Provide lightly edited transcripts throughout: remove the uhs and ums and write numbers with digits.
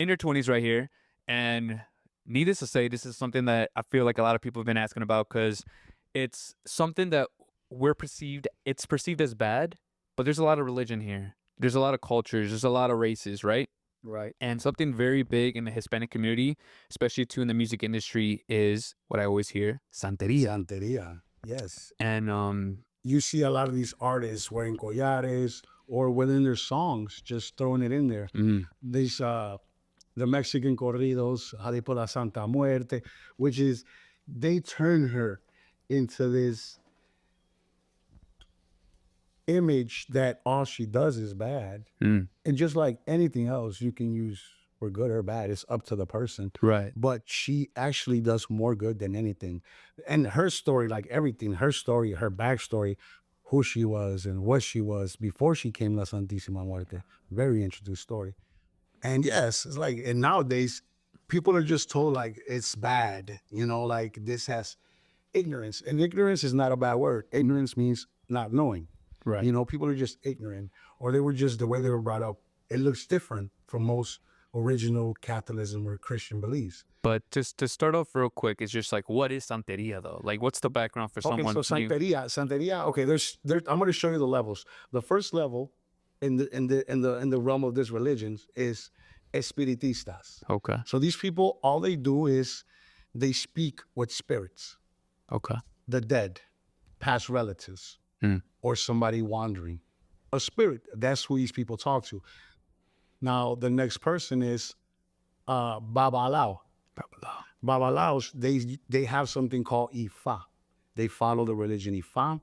in your 20s right here, and needless to say, this is something that I feel like a lot of people have been asking about because it's something that it's perceived as bad, but there's a lot of religion here. There's a lot of cultures, there's a lot of races, right? Right. And something very big in the Hispanic community, especially too in the music industry, is what I always hear, Santeria. Santeria. Yes. And You see a lot of these artists wearing collares or within their songs, just throwing it in there. These the Mexican corridos, how they put a Santa Muerte, which is they turn her into this image that all she does is bad. And just like anything else, you can use for good or bad. It's up to the person. right. But she actually does more good than anything. And her story, like everything, her story, her backstory, who she was and what she was before she came La Santísima Muerte. Very interesting story. And yes, it's like, and nowadays, people are just told like it's bad, like this has ignorance. And ignorance is not a bad word. Ignorance means not knowing. Right. People are just ignorant, or they were just the way they were brought up. It looks different from most original Catholicism or Christian beliefs. But just to start off real quick, it's just like, what is Santeria though? Like, what's the background for Okay, someone so Santeria. Okay, there's I'm going to show you the levels. The first level in the realm of this religion is espiritistas. Okay. So these people, all they do is they speak with spirits, Okay. the dead, past relatives, or somebody wandering. A spirit, that's who these people talk to. Now, the next person is Babalao. Babalaos, they have something called Ifa. They follow the religion Ifa,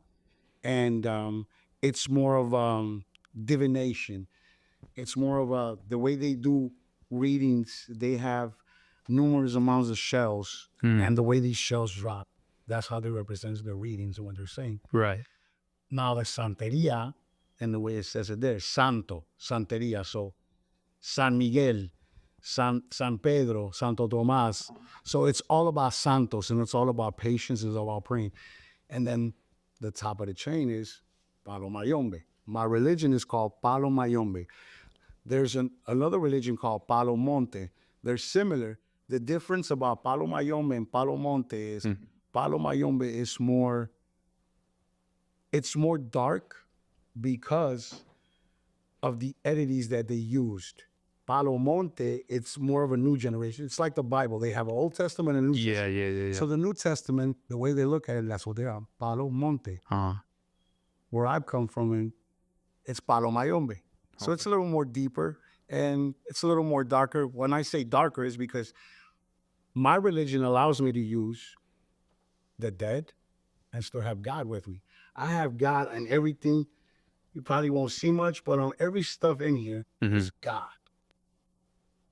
and it's more of divination. It's more of the way they do readings. They have numerous amounts of shells, and the way these shells drop, that's how they represent their readings and what they're saying. Right. Now the Santeria, and the way it says it there, Santo, Santeria. So San Miguel, San Pedro, Santo Tomas. So it's all about Santos, and it's all about patience, it's all about praying. And then the top of the chain is Palo Mayombe. My religion is called Palo Mayombe. There's another religion called Palo Monte. They're similar. The difference about Palo Mayombe and Palo Monte is Palo Mayombe is it's more dark because of the entities that they used. Palo Monte, it's more of a new generation. It's like the Bible. They have an Old Testament and a New Testament. Yeah. So the New Testament, the way they look at it, that's what they are. Palo Monte. Where I've come from, it's Palo Mayombe. So it's a little more deeper and it's a little more darker. When I say darker, is because my religion allows me to use the dead and still have God with me. I have God and everything. You probably won't see much, but on every stuff in here is God.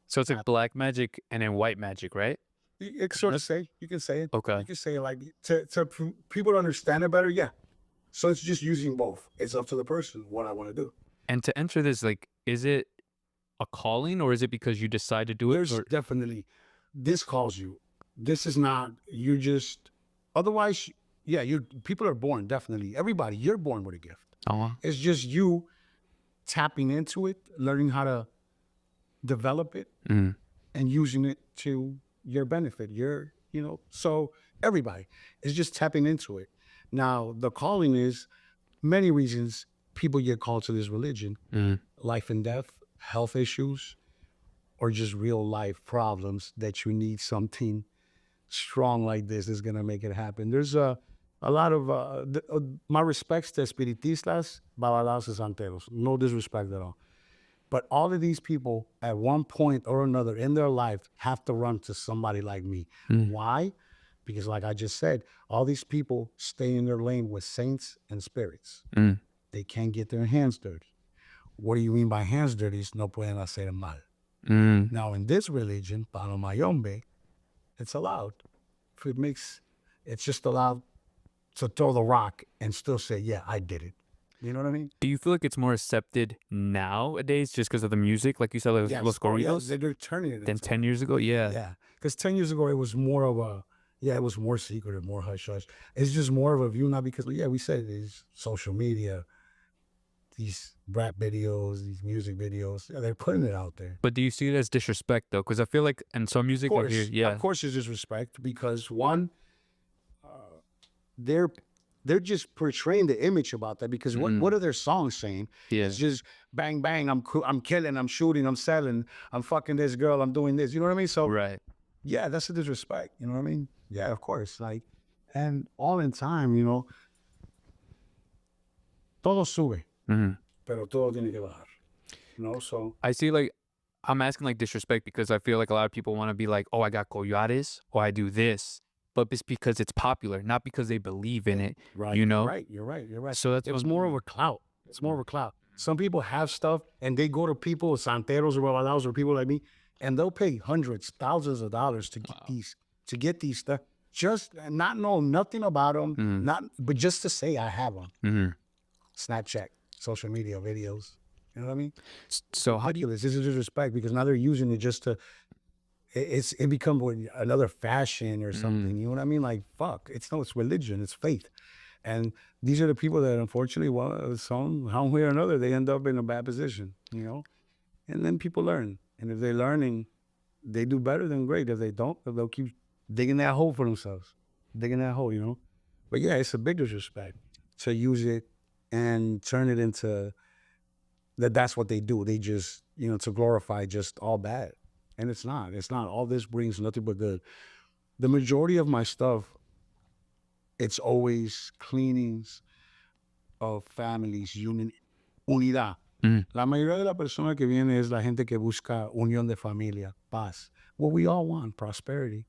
So it's like black magic and then white magic, right? You can sort of say, you can say it. Okay. You can say it like to people to understand it better. Yeah. So it's just using both. It's up to the person what I want to do. And to enter this, like, is it a calling or is it because you decide to do it? There's definitely, this calls you. This is not, you just, otherwise, yeah, people are born, definitely. Everybody, you're born with a gift. It's just you tapping into it, learning how to develop it and using it to your benefit. So everybody is just tapping into it. Now, the calling is many reasons people get called to this religion, life and death, health issues, or just real life problems that you need something strong like this is going to make it happen. There's a lot of, my respects to Espiritistas, Babalaos, and Santeros. No disrespect at all. But all of these people at one point or another in their life have to run to somebody like me. Why? Because like I just said, all these people stay in their lane with saints and spirits. They can't get their hands dirty. What do you mean by hands dirty? No pueden hacer mal. Now in this religion, Palo Mayombe, it's allowed. It's just allowed to throw the rock and still say, yeah, I did it. You know what I mean? Do you feel like it's more accepted nowadays just because of the music? Like you said, like Los Corridos? They're turning it Than 10 years ago? Yeah. Yeah. Because 10 years ago, it was more of it was more secretive, more hush-hush. It's just more of a view now because, yeah, we said it is social media, these rap videos, these music videos. They're putting it out there. But do you see it as disrespect though? Because I feel like in some music I hear, Of course, it's disrespect because one, they're just portraying the image about that because what are their songs saying? Yeah. It's just bang bang, I'm killing, I'm shooting, I'm selling, I'm fucking this girl, I'm doing this. You know what I mean? So Right. yeah, that's a disrespect. You know what I mean? Yeah, of course. Like, and all in time, you know, todo sube, pero todo tiene que bajar. You know, so I see, like, I'm asking like disrespect because I feel like a lot of people want to be like, oh, I got collares or I do this, but it's because it's popular, not because they believe in it. right, You know? you're right. So that's It's what. more of a clout. It's more of a clout. Some people have stuff and they go to people, santeros or babalaos or people like me, and they'll pay hundreds, thousands of dollars to get these stuff. Just not know nothing about them, but just to say I have them. Snapchat, social media videos. You know what I mean? So how do you? Ridiculous. This is disrespect because now they're using it just to. It become another fashion or something. You know what I mean? Like fuck. It's religion. It's faith. And these are the people that unfortunately, some way or another, they end up in a bad position, you know? And then people learn. And if they're learning, they do better, then great. If they don't, they'll keep digging that hole for themselves. Digging that hole, you know? But yeah, it's a big disrespect to use it and turn it into that's what they do. They just, you know, to glorify just all bad. And it's not. It's not. All this brings nothing but good. The majority of my stuff, it's always cleanings of families, unidad. La mayoría de la persona que viene es la gente que busca unión de familia, paz. What we all want, prosperity,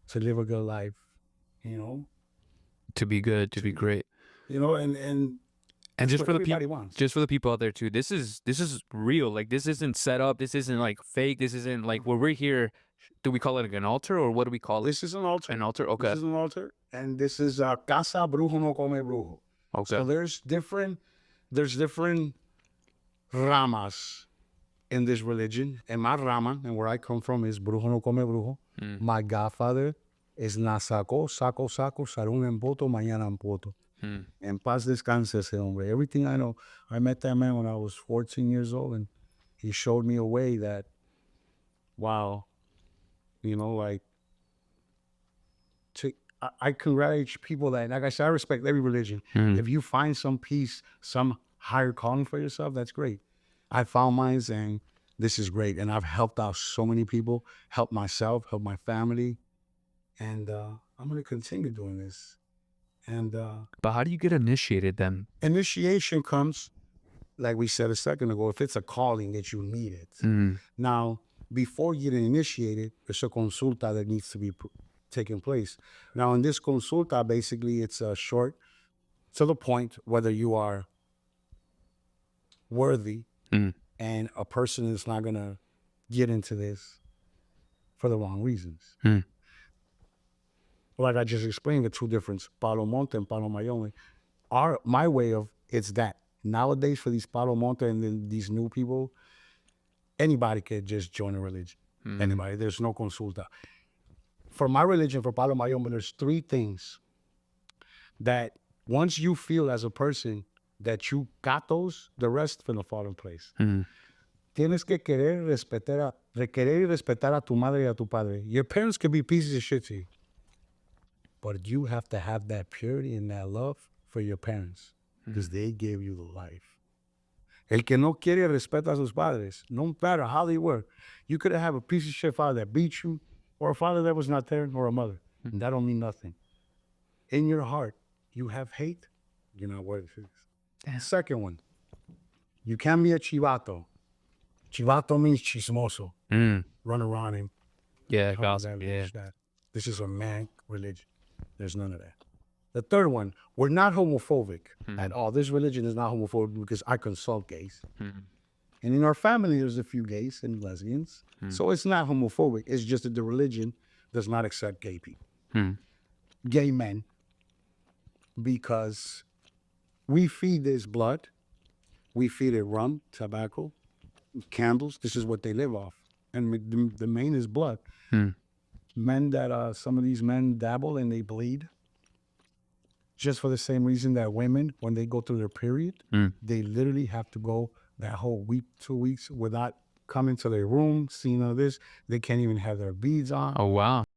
to live a good life, you know? To be good, to be great. You know, and just for the everybody people, wants. just for the people out there too. This is real. Like this isn't set up. This isn't like fake. This isn't like where we're here. Do we call it like an altar or what do we call it? This is an altar. An altar. Okay. This is an altar, and this is casa brujo no come brujo. Okay. So there's different ramas in this religion, and my rama, and where I come from, is brujo no come brujo. My godfather is Nasako, Sako, Sarun en Poto, Mañana en Poto. And paz descanse ese hombre. Everything I know, I met that man when I was 14 years old, and he showed me a way that, wow, you know, like, I congratulate people that, like I said, I respect every religion. If you find some peace, some higher calling for yourself, that's great. I found mine, and this is great. And I've helped out so many people, helped myself, helped my family. And I'm going to continue doing this. And but how do you get initiated then? Initiation comes, like we said a second ago, if it's a calling that you need it. Now, before you get initiated, there's a consulta that needs to be taking place. Now, in this consulta, basically, it's a short, to the point, whether you are worthy and a person is not going to get into this for the wrong reasons. Like I just explained, the two difference, Palo Monte and Palo Mayombe. My way of, it's that. Nowadays, for these Palo Monte and then these new people, anybody can just join a religion. Anybody. There's no consulta. For my religion, for Palo Mayombe, there's three things that once you feel as a person that you got those, the rest will fall in place. Tienes que requerir y respetar a tu madre y a tu padre. Your parents could be pieces of shit to you, but you have to have that purity and that love for your parents because they gave you the life. El que no quiere respeto a sus padres, no matter how they were, you could have a piece of shit father that beat you, or a father that was not there, or a mother. And that don't mean nothing. In your heart, you have hate, you're not worth it. Second one, you can be a chivato. Chivato means chismoso. Run around and Gossip. Yeah. that. This is a man religion. There's none of that. The third one, we're not homophobic at all. This religion is not homophobic because I consult gays. And in our family, there's a few gays and lesbians. So it's not homophobic. It's just that the religion does not accept gay people. Gay men. Because we feed this blood. We feed it rum, tobacco, candles. This is what they live off. And the main is blood. Men that, some of these men dabble and they bleed. just for the same reason that women, when they go through their period, Mm. they literally have to go that whole week, 2 weeks without coming to their room, seeing all this. They can't even have their beads on. Oh, wow.